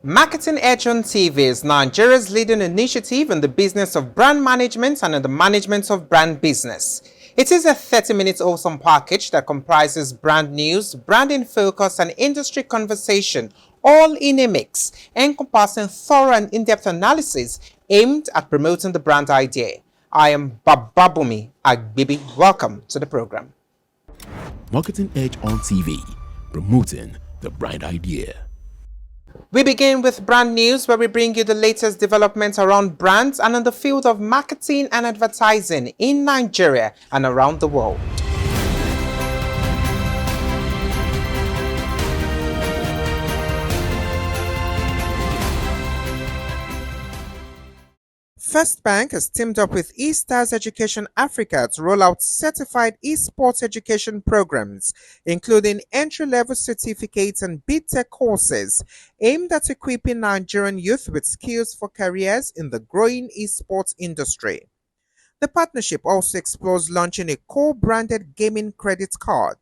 Marketing Edge ONTV is Nigeria's leading initiative in the business of brand management and in the management of brand business. It is a 30-minute awesome package that comprises brand news, branding focus, and industry conversation, all in a mix, encompassing thorough and in-depth analysis aimed at promoting the brand idea. I am Bababumi Agbibi. Welcome to the program. Marketing Edge ONTV, promoting the brand idea. We begin with brand news, where we bring you the latest developments around brands and in the field of marketing and advertising in Nigeria and around the world. First Bank has teamed up with eStars Education Africa to roll out certified esports education programs, including entry-level certificates and BTech courses aimed at equipping Nigerian youth with skills for careers in the growing esports industry. The partnership also explores launching a co-branded gaming credit card.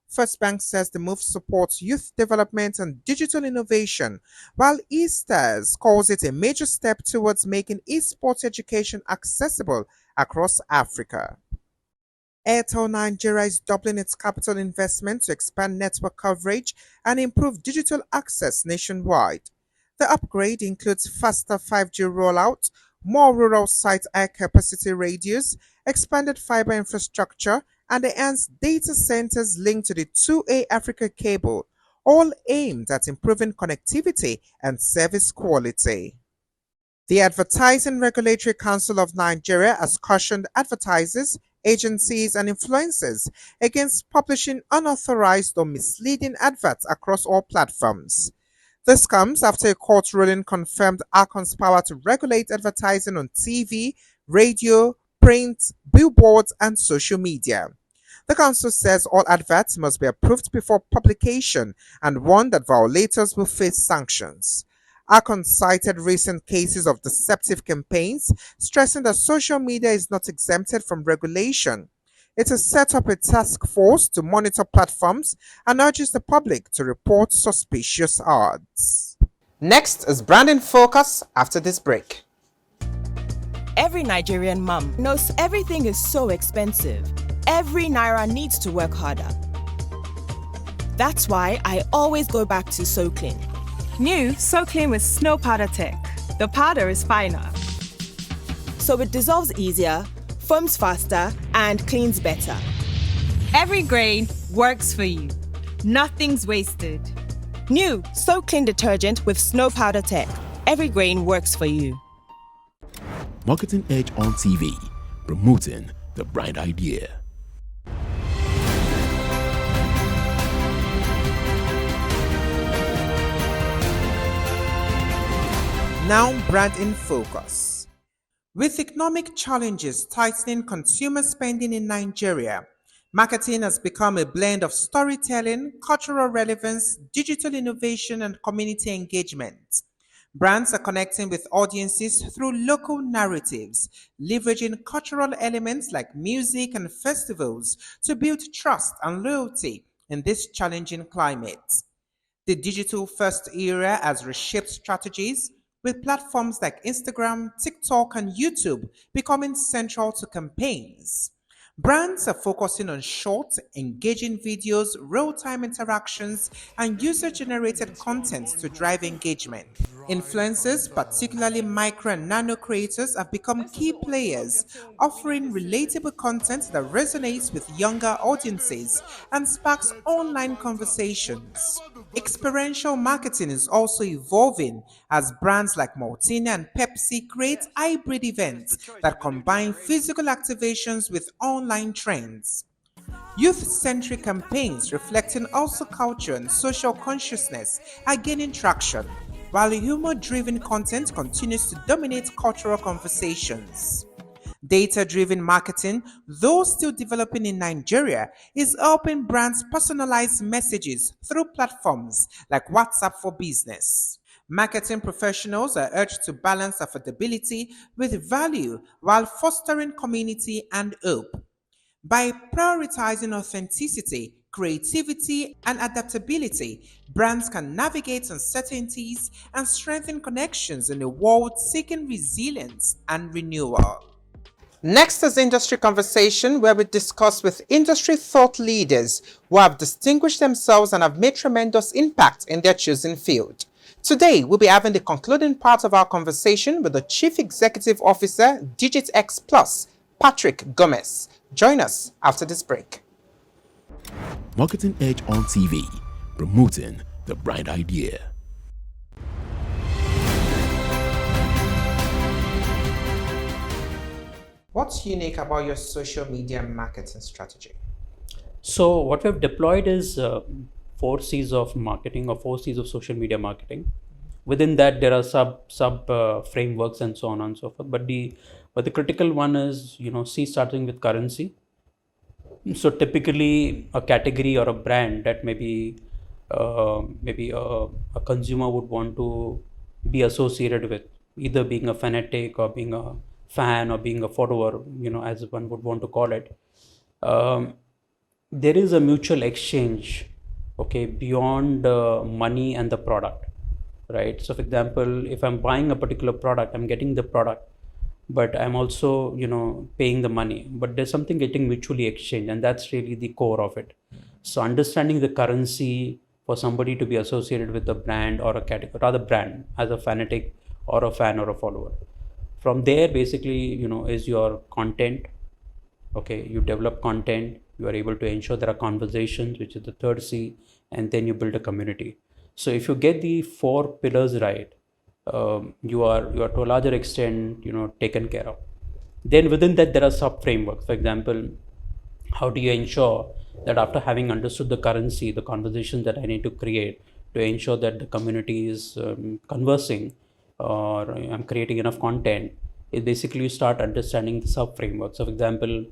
First Bank says the move supports youth development and digital innovation, while eStars calls it a major step towards making esports education accessible across Africa. Airtel Nigeria is doubling its capital investment to expand network coverage and improve digital access nationwide. The upgrade includes faster 5G rollout, more rural site high-capacity radios, expanded fiber infrastructure, and enhanced data centers linked to the 2A Africa cable, all aimed at improving connectivity and service quality. The Advertising Regulatory Council of Nigeria has cautioned advertisers, agencies, and influencers against publishing unauthorized or misleading adverts across all platforms. This comes after a court ruling confirmed ACON's power to regulate advertising on TV, radio, print, billboards, and social media. The council says all adverts must be approved before publication and warned that violators will face sanctions. ACON cited recent cases of deceptive campaigns, stressing that social media is not exempted from regulation. It has set up a task force to monitor platforms and urges the public to report suspicious ads. Next is Branding Focus after this break. Every Nigerian mom knows everything is so expensive. Every naira needs to work harder. That's why I always go back to So Clean. New So Clean with Snow Powder Tech. The powder is finer, So it dissolves easier, foams faster, and cleans better. every grain works for you. Nothing's wasted. New So Clean detergent with Snow Powder Tech. Every grain works for you. Marketing Edge ONTV, promoting the brand idea. Now, brand in focus. With economic challenges tightening consumer spending in Nigeria, marketing has become a blend of storytelling, cultural relevance, digital innovation, and community engagement. Brands are connecting with audiences through local narratives, leveraging cultural elements like music and festivals to build trust and loyalty in this challenging climate. The digital-first era has reshaped strategies, with platforms like Instagram, TikTok, and YouTube becoming central to campaigns. Brands are focusing on short, engaging videos, real-time interactions, and user-generated content to drive engagement. Influencers, particularly micro and nano creators, have become key players, offering relatable content that resonates with younger audiences and sparks online conversations. Experiential marketing is also evolving as brands like Maltina and Pepsi create hybrid events that combine physical activations with online trends. Youth-centric campaigns reflecting also culture and social consciousness are gaining traction, while humor-driven content continues to dominate cultural conversations. Data-driven marketing, though still developing in Nigeria, is helping brands personalize messages through platforms like WhatsApp for Business. Marketing professionals are urged to balance affordability with value while fostering community and hope. By prioritizing authenticity, creativity, and adaptability, brands can navigate uncertainties and strengthen connections in a world seeking resilience and renewal. Next is Industry Conversation, where we discuss with industry thought leaders who have distinguished themselves and have made tremendous impact in their chosen field. Today, we'll be having the concluding part of our conversation with the Chief Executive Officer, DigitXPlus, Patrick Gomez. Join us after this break. Marketing Edge on TV, promoting the bright idea. What's unique about your social media marketing strategy? So what we've deployed is 4 C's of marketing, or 4 C's of social media marketing. Within that, there are sub frameworks and so on and so forth. But the critical one is, C, starting with currency. So typically, a category or a brand that maybe a consumer would want to be associated with, either being a fanatic or being a fan or being a follower, as one would want to call it. There is a mutual exchange, beyond money and the product, right? So for example, if I'm buying a particular product, I'm getting the product, but I'm also, paying the money, but there's something getting mutually exchanged, and that's really the core of it. So understanding the currency for somebody to be associated with a brand or a category, rather brand, as a fanatic or a fan or a follower. From there, basically, is your content. You develop content, you are able to ensure there are conversations, which is the 3rd C, and then you build a community. So if you get the 4 pillars right, you are to a larger extent, taken care of. Then within that, there are sub frameworks. For example, how do you ensure that after having understood the currency, the conversations that I need to create to ensure that the community is conversing, or I'm creating enough content, is basically you start understanding the sub frameworks. So for example,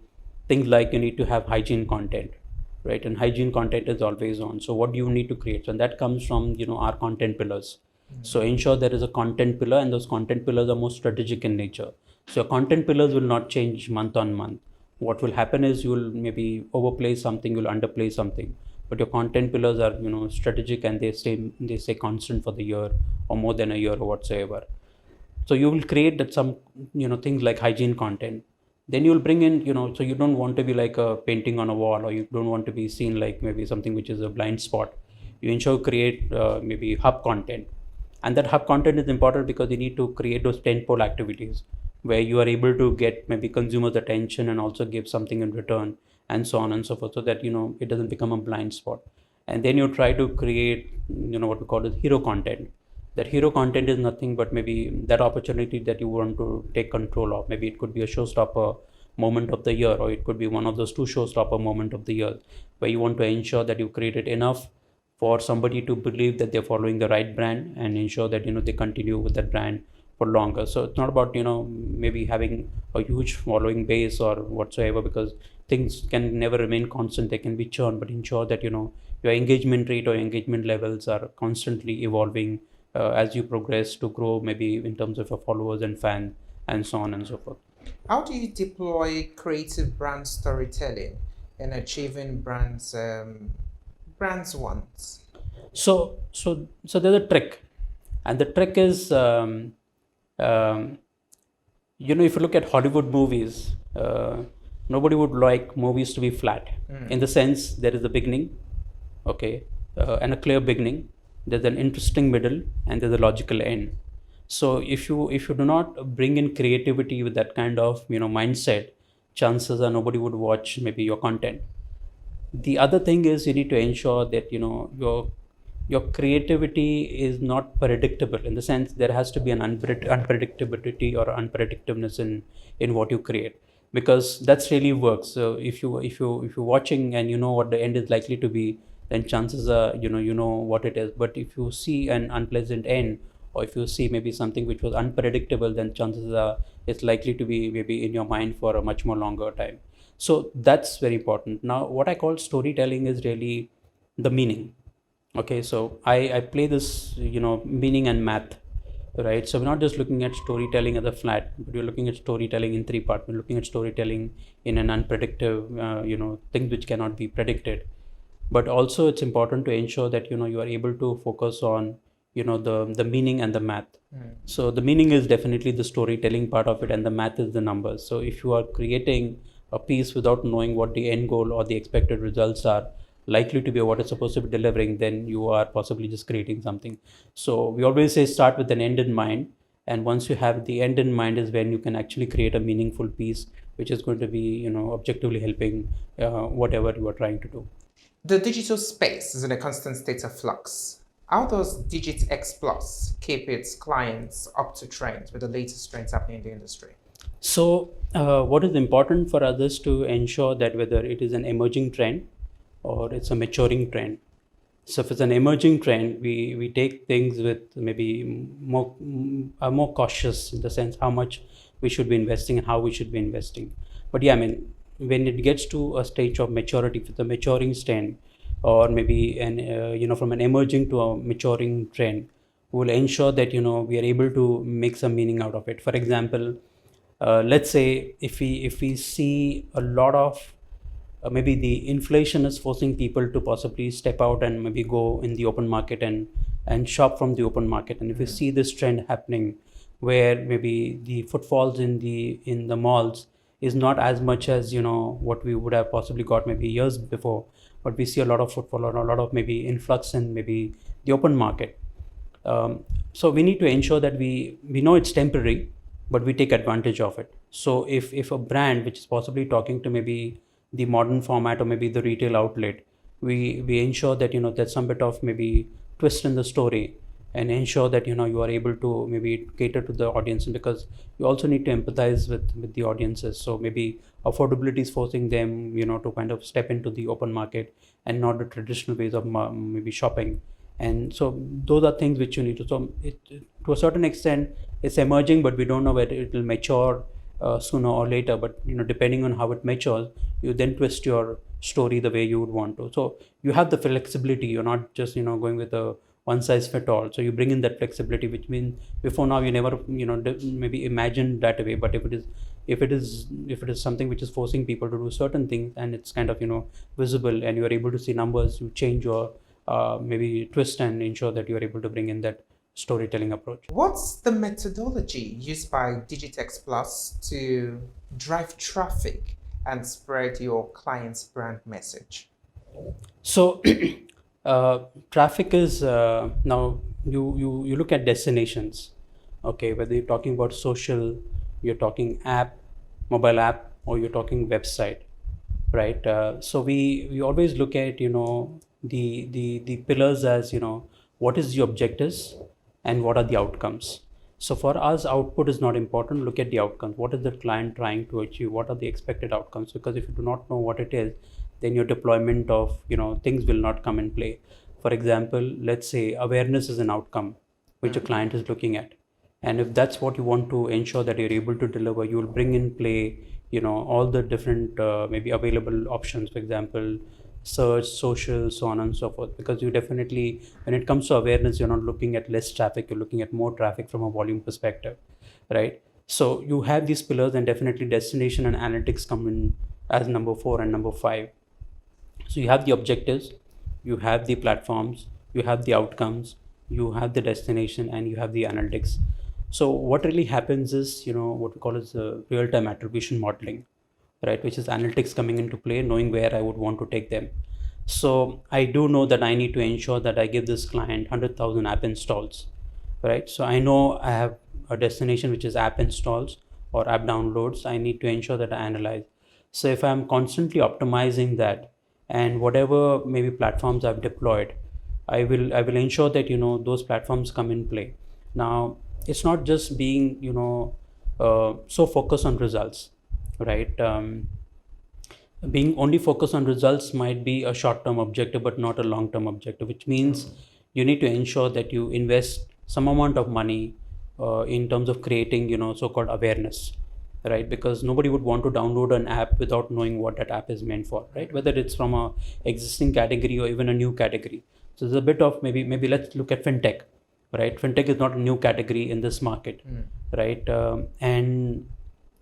things like you need to have hygiene content, right? And hygiene content is always on. So what do you need to create? So that comes from, our content pillars. So ensure there is a content pillar, and those content pillars are more strategic in nature. So your content pillars will not change month on month. What will happen is you will maybe overplay something, you'll underplay something. But your content pillars are, strategic, and they stay constant for the year or more than a year or whatsoever. So you will create that some, things like hygiene content. Then you will bring in, so you don't want to be like a painting on a wall, or you don't want to be seen like maybe something which is a blind spot. You ensure create maybe hub content. And that hub content is important because you need to create those tentpole activities where you are able to get maybe consumers' attention and also give something in return, and so on and so forth, so that it doesn't become a blind spot. And then you try to create what we call as hero content. That hero content is nothing but maybe that opportunity that you want to take control of. Maybe it could be a showstopper moment of the year, or it could be one of those 2 showstopper moment of the year, where you want to ensure that you created enough for somebody to believe that they're following the right brand, and ensure that they continue with that brand for longer. So it's not about maybe having a huge following base or whatsoever, because things can never remain constant. They can be churned, but ensure that your engagement rate or engagement levels are constantly evolving as you progress to grow, maybe in terms of your followers and fans, and so on and so forth. How do you deploy creative brand storytelling in achieving brands wants? So there's a trick, and the trick is if you look at Hollywood movies, nobody would like movies to be flat. In the sense, there is a beginning, and a clear beginning. There's an interesting middle, and there's a logical end. So if you do not bring in creativity with that kind of mindset, chances are nobody would watch maybe your content. The other thing is you need to ensure that your creativity is not predictable, in the sense there has to be an unpredictability or unpredictiveness in what you create, because that's really works. So if you're watching and you know what the end is likely to be, then chances are you know what it is. But if you see an unpleasant end, or if you see maybe something which was unpredictable, then chances are it's likely to be maybe in your mind for a much more longer time. So that's very important. Now, what I call storytelling is really the meaning. So I play this, meaning and math, right? So we're not just looking at storytelling as a flat, but we're looking at storytelling in 3 parts. We're looking at storytelling in an unpredictable, things which cannot be predicted. but also it's important to ensure that you are able to focus on the meaning and the math. So the meaning is definitely the storytelling part of it, and the math is the numbers. So if you are creating a piece without knowing what the end goal or the expected results are likely to be, or what it's supposed to be delivering, then you are possibly just creating something. So we always say start with an end in mind, and once you have the end in mind is when you can actually create a meaningful piece which is going to be objectively helping whatever you are trying to do. The digital space is in a constant state of flux. How does DigitXPlus keep its clients up to trend with the latest trends happening in the industry? So what is important for us is to ensure that whether it is an emerging trend or it's a maturing trend. So if it's an emerging trend, we take things with maybe more cautious in the sense how much we should be investing and how we should be investing. But yeah, I mean, when it gets to a stage of maturity, if it's a maturing trend, or maybe from an emerging to a maturing trend, we'll ensure that we are able to make some meaning out of it. For example, let's say if we see a lot of maybe the inflation is forcing people to possibly step out and maybe go in the open market and shop from the open market, and if we see this trend happening where maybe the footfalls in the malls is not as much as what we would have possibly got maybe years before, but we see a lot of footfall or a lot of maybe influx in maybe the open market. So we need to ensure that we know it's temporary, but we take advantage of it. So if a brand which is possibly talking to maybe the modern format or maybe the retail outlet, we ensure that there's some bit of maybe twist in the story, and ensure that you are able to maybe cater to the audience, because you also need to empathize with the audiences. So maybe affordability is forcing them to kind of step into the open market and not the traditional ways of maybe shopping. And so those are things which you need to, so to a certain extent it's emerging, but we don't know whether it will mature sooner or later. But depending on how it matures, you then twist your story the way you would want to. So you have the flexibility, you're not just going with a one size fit all. So you bring in that flexibility, which means before now you never maybe imagined that way. But if it is something which is forcing people to do certain things, and it's kind of visible, and you are able to see numbers, you change your maybe twist and ensure that you are able to bring in that storytelling approach. What's the methodology used by DigitXPlus to drive traffic and spread your client's brand message? So traffic is now you look at destinations, okay, whether you're talking about social, you're talking app, mobile app, or you're talking website, right? So we always look at the pillars as what is the objectives and what are the outcomes. So for us, output is not important. Look at the outcomes. What is the client trying to achieve? What are the expected outcomes? Because if you do not know what it is, then your deployment of things will not come in play. For example, let's say awareness is an outcome which a client is looking at, and if that's what you want to ensure that you're able to deliver, you will bring in play all the different maybe available options. For example, search, social, so on and so forth, because you definitely, when it comes to awareness, you're not looking at less traffic, you're looking at more traffic from a volume perspective, right? So you have these pillars, and definitely destination and analytics come in as number 4 and number 5. So you have the objectives, you have the platforms, you have the outcomes, you have the destination, and you have the analytics. So what really happens is what we call as real-time attribution modeling, right, which is analytics coming into play, knowing where I would want to take them. So I do know that I need to ensure that I give this client 100,000 app installs, right? So I know I have a destination which is app installs or app downloads. I need to ensure that I analyze. So if I'm constantly optimizing that, and whatever maybe platforms I've deployed, I will ensure that those platforms come in play. Now it's not just being so focused on results, right? Being only focused on results might be a short-term objective but not a long-term objective, which means you need to ensure that you invest some amount of money in terms of creating so-called awareness, right? Because nobody would want to download an app without knowing what that app is meant for, right? Whether it's from a existing category or even a new category. So there's a bit of maybe let's look at fintech, right? Fintech is not a new category in this market, right? And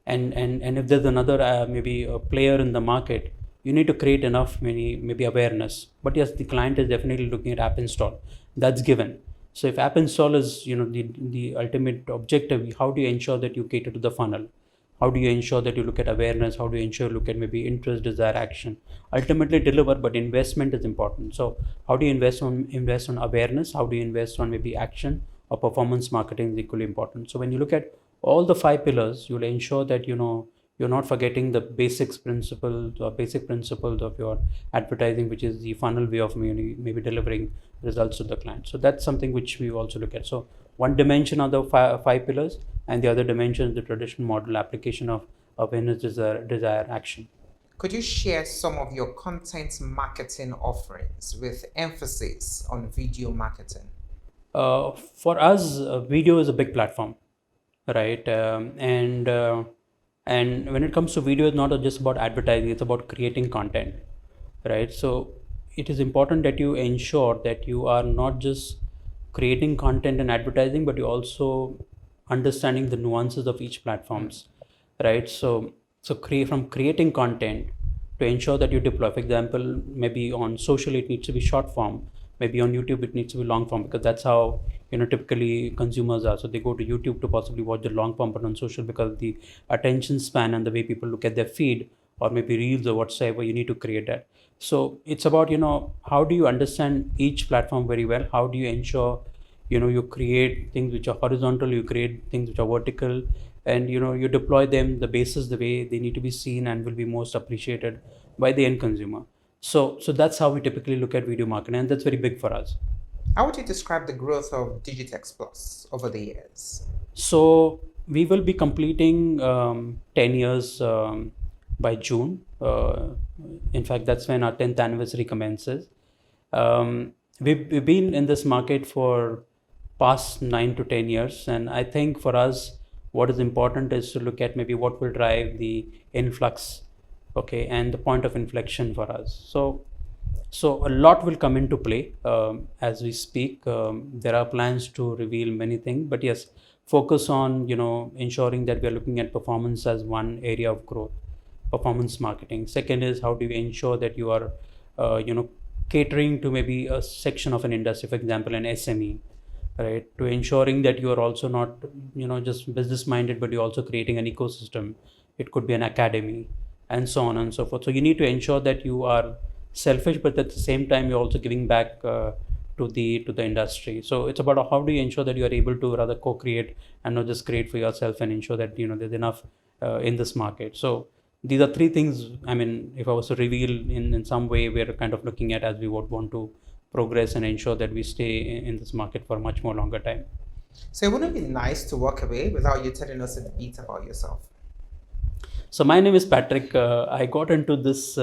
if there's another maybe a player in the market you need to create enough maybe awareness. But yes, the client is definitely looking at app install. That's given. So if app install is the ultimate objective, how do you ensure that you cater to the funnel? How do you ensure that you look at awareness? How do you ensure look at maybe interest, desire, action? Ultimately deliver, but investment is important. So how do you invest on awareness? How do you invest on maybe action? Or performance marketing is equally important. So when you look at all the 5 pillars, you'll ensure that you're not forgetting the basic principles of your advertising, which is the funnel way of maybe delivering results to the client. So that's something which we also look at. So one dimension are the 5 pillars, and the other dimension is the traditional model application of awareness, desire, action. Could you share some of your content marketing offerings with emphasis on video marketing? For us, video is a big platform, right? And when it comes to video, it's not just about advertising, it's about creating content, right? So it is important that you ensure that you are not just creating content and advertising, but you also understanding the nuances of each platforms, right? So from creating content to ensure that you deploy. For example, maybe on social it needs to be short form, maybe on YouTube it needs to be long form, because that's how typically consumers are. So they go to YouTube to possibly watch the long form, but on social, because the attention span and the way people look at their feed or maybe reels or whatsoever, you need to create that. So it's about how do you understand each platform very well? How do you ensure you create things which are horizontal, you create things which are vertical, and you deploy them the basis the way they need to be seen and will be most appreciated by the end consumer. So that's how we typically look at video marketing, and that's very big for us. How would you describe the growth of DigitXPlus over the years? So we will be completing 10 years by June. In fact, that's when our 10th anniversary commences. We've been in this market for past 9 to 10 years, and I think for us, what is important is to look at maybe what will drive the influx, okay, and the point of inflection for us. So a lot will come into play as we speak. There are plans to reveal many things, but yes, focus on ensuring that we are looking at performance as one area of growth, performance marketing. Second is how do you ensure that you are catering to maybe a section of an industry, for example an SME, right, to ensuring that you are also not just business minded, but you're also creating an ecosystem. It could be an academy and so on and so forth. So you need to ensure that you are selfish, but at the same time you're also giving back to the industry. So it's about how do you ensure that you are able to rather co-create and not just create for yourself, and ensure that there's enough in this market. So these are 3 things. I mean, if I was to reveal in some way, we're kind of looking at as we would want to progress and ensure that we stay in this market for a much more longer time. So it wouldn't be nice to walk away without you telling us a bit about yourself. So my name is Patrick. I got into this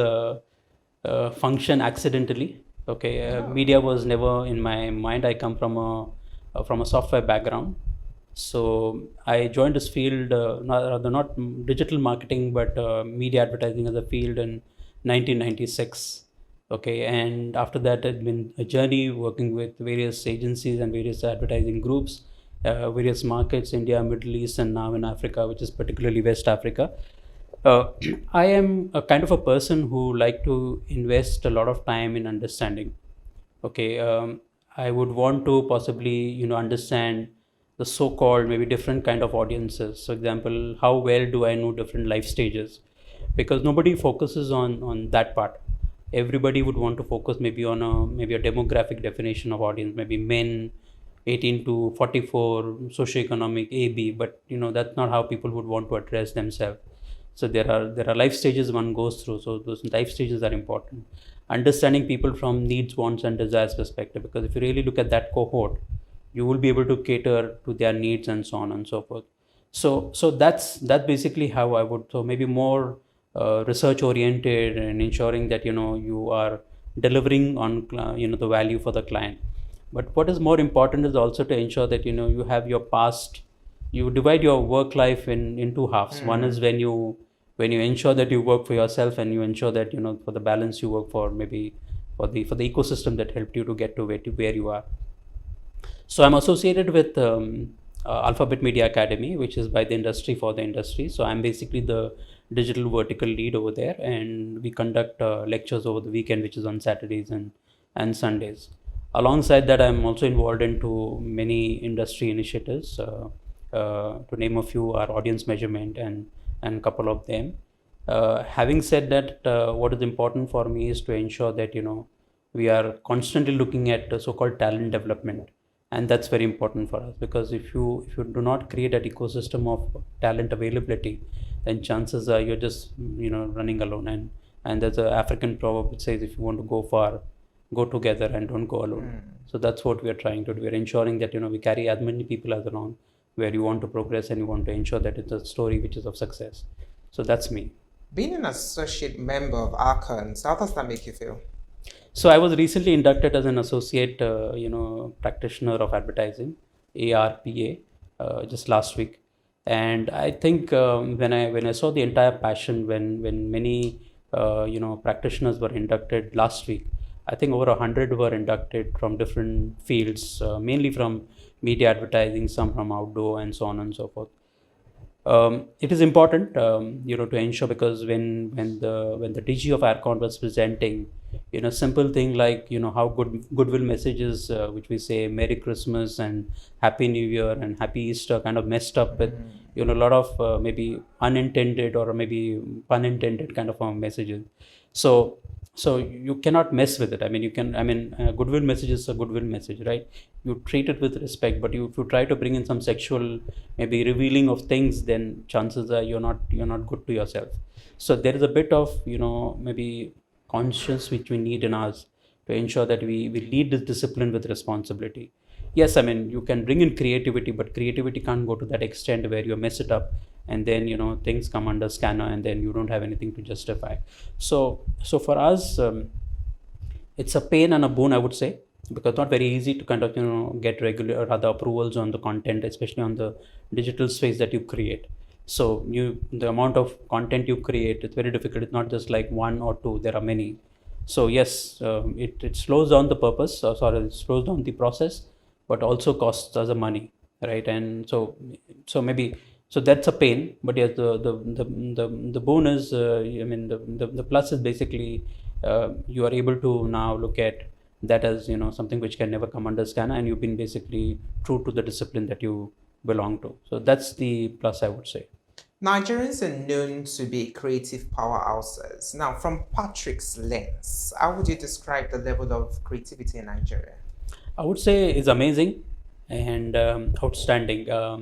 function accidentally. Okay, media was never in my mind. I come from a software background. So I joined this field, not digital marketing, but media advertising as a field in 1996. Okay, and after that, it's been a journey working with various agencies and various advertising groups, various markets, India, Middle East, and now in Africa, which is particularly West Africa. I am a kind of a person who like to invest a lot of time in understanding. Okay, I would want to possibly understand the so-called maybe different kind of audiences. For example, how well do I know different life stages? Because nobody focuses on that part. Everybody would want to focus maybe on a demographic definition of audience, maybe men 18 to 44, socioeconomic AB, but that's not how people would want to address themselves. So there are life stages one goes through. So those life stages are important. Understanding people from needs, wants, and desires perspective, because if you really look at that cohort, you will be able to cater to their needs and so on and so forth. So that's basically how I would. So maybe more research oriented and ensuring that you are delivering on the value for the client. But what is more important is also to ensure that you have your past. You divide your work life in 2 halves. One is when you ensure that you work for yourself, and you ensure that for the balance you work for maybe for the ecosystem that helped you to get to where you are. So I'm associated with Alphabet Media Academy, which is by the industry for the industry. So I'm basically the digital vertical lead over there, and we conduct lectures over the weekend, which is on Saturdays and Sundays. Alongside that, I'm also involved into many industry initiatives. To name a few, are audience measurement and a couple of them. Having said that, what is important for me is to ensure that we are constantly looking at so-called talent development, and that's very important for us, because if you do not create that ecosystem of talent availability, then chances are you're just running alone. And there's an African proverb which says, if you want to go far, go together and don't go alone. So that's what we are trying to do. We're ensuring that we carry as many people as around, where you want to progress and you want to ensure that it's a story which is of success. So that's me. Being an associate member of Archons, how does that make you feel? So I was recently inducted as an associate, practitioner of advertising, ARPA, just last week. And I think when I saw the entire passion, when many practitioners were inducted last week, I think over 100 were inducted from different fields, mainly from media advertising, some from outdoor, and so on and so forth. It is important, to ensure, because when the DG of Arcon was presenting, simple thing like how goodwill messages, which we say Merry Christmas and Happy New Year and Happy Easter, kind of messed up with a lot of maybe unintended or maybe pun intended kind of messages. So you cannot mess with it. Goodwill message is a goodwill message, right? You treat it with respect, but if you try to bring in some sexual, maybe revealing of things, then chances are you're not good to yourself. So there is a bit of maybe conscience which we need in us to ensure that we lead this discipline with responsibility. Yes, you can bring in creativity, but creativity can't go to that extent where you mess it up and then things come under scanner and then you don't have anything to justify. So for us, it's a pain and a boon, I would say, because not very easy to kind of get regular or other approvals on the content, especially on the digital space that you create. So the amount of content you create, it's very difficult. It's not just like one or two, there are many. So yes, it slows down the purpose, it slows down the process, but also costs us the money, right? And so that's a pain. But yes, the boon is, the plus is basically you are able to now look at that as something which can never come under scanner, and you've been basically true to the discipline that you belong to. So that's the plus, I would say. Nigerians are known to be creative powerhouses. Now, from Patrick's lens, how would you describe the level of creativity in Nigeria? I would say it's amazing and outstanding. To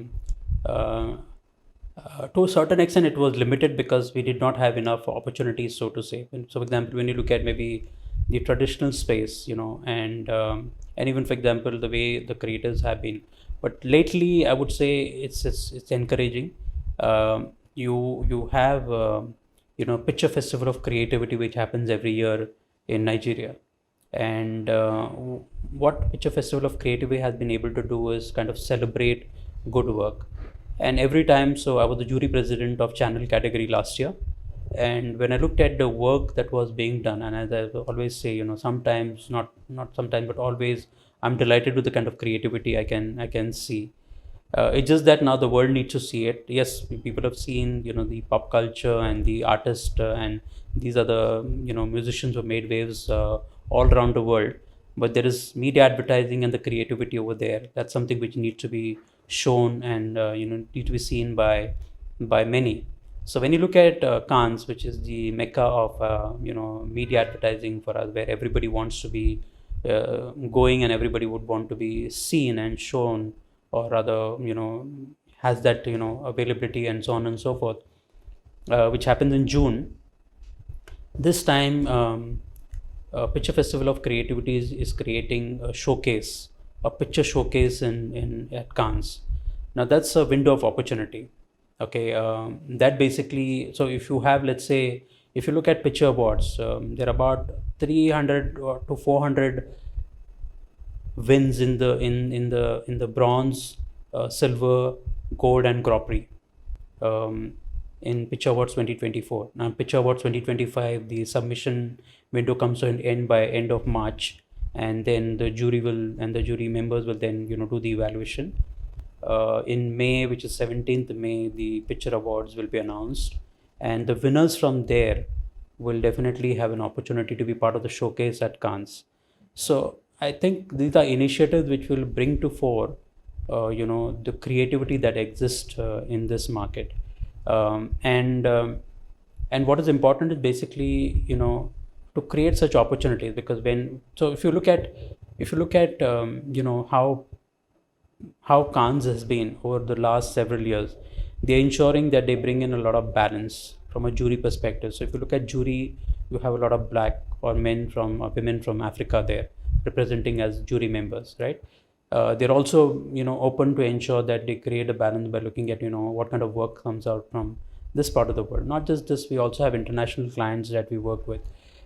a certain extent, it was limited because we did not have enough opportunities, so to say. So, for example, when you look at maybe the traditional space, and even, for example, the way the creators have been. But lately, I would say it's encouraging. You have Picture Festival of Creativity, which happens every year in Nigeria. And what Picture Festival of Creativity has been able to do is kind of celebrate good work. And every time, so I was the jury president of channel category last year. And when I looked at the work that was being done, and as I always say, sometimes, not sometimes, but always, I'm delighted with the kind of creativity I can see. It's just that now the world needs to see it. Yes, people have seen, the pop culture and the artists and these are the, musicians who made waves all around the world. But there is media advertising and the creativity over there. That's something which needs to be shown and, need to be seen by many. So when you look at Cannes, which is the mecca of, media advertising for us, where everybody wants to be going and everybody would want to be seen and shown, or rather, has that, availability and so on and so forth, which happens in June. This time, Picture Festival of Creativity is creating a showcase, a picture showcase at Cannes. Now that's a window of opportunity. Okay, that basically, so if you have, let's say, if you look at Picture Awards, there are about 300 to 400 wins in the bronze, silver, gold, and Grand Prix in Picture Awards 2024. Now, Picture Awards 2025, the submission window comes to an end by end of March, and then the jury members will then do the evaluation. In May, which is 17th May, the Picture Awards will be announced, and the winners from there will definitely have an opportunity to be part of the showcase at Cannes. So I think these are initiatives which will bring to fore, the creativity that exists in this market, and what is important is basically, to create such opportunities, because if you look at how Cannes has been over the last several years, they're ensuring that they bring in a lot of balance from a jury perspective. So if you look at jury, you have a lot of black or men from or women from Africa there representing as jury members, right? They're also, open to ensure that they create a balance by looking at, what kind of work comes out from this part of the world. Not just this, we also have international clients that we work with,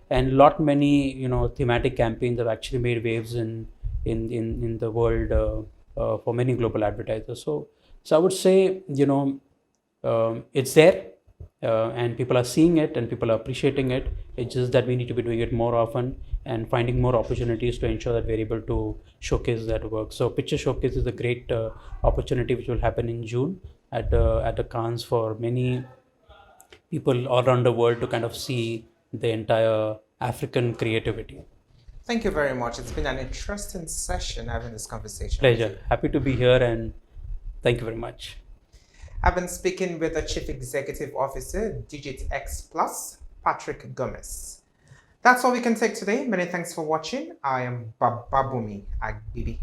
and many, thematic campaigns have actually made waves in the world for many global advertisers. So I would say, it's there, and people are seeing it and people are appreciating it. It's just that we need to be doing it more often and finding more opportunities to ensure that we're able to showcase that work. So Picture Showcase is a great opportunity which will happen in June at the Cannes for many people all around the world to kind of see the entire African creativity. Thank you very much. It's been an interesting session having this conversation. Pleasure. Happy to be here, and thank you very much. I've been speaking with the Chief Executive Officer, DigitXPlus, Patrick Gomez. That's all we can take today. Many thanks for watching. I am Bababumi Agbibi.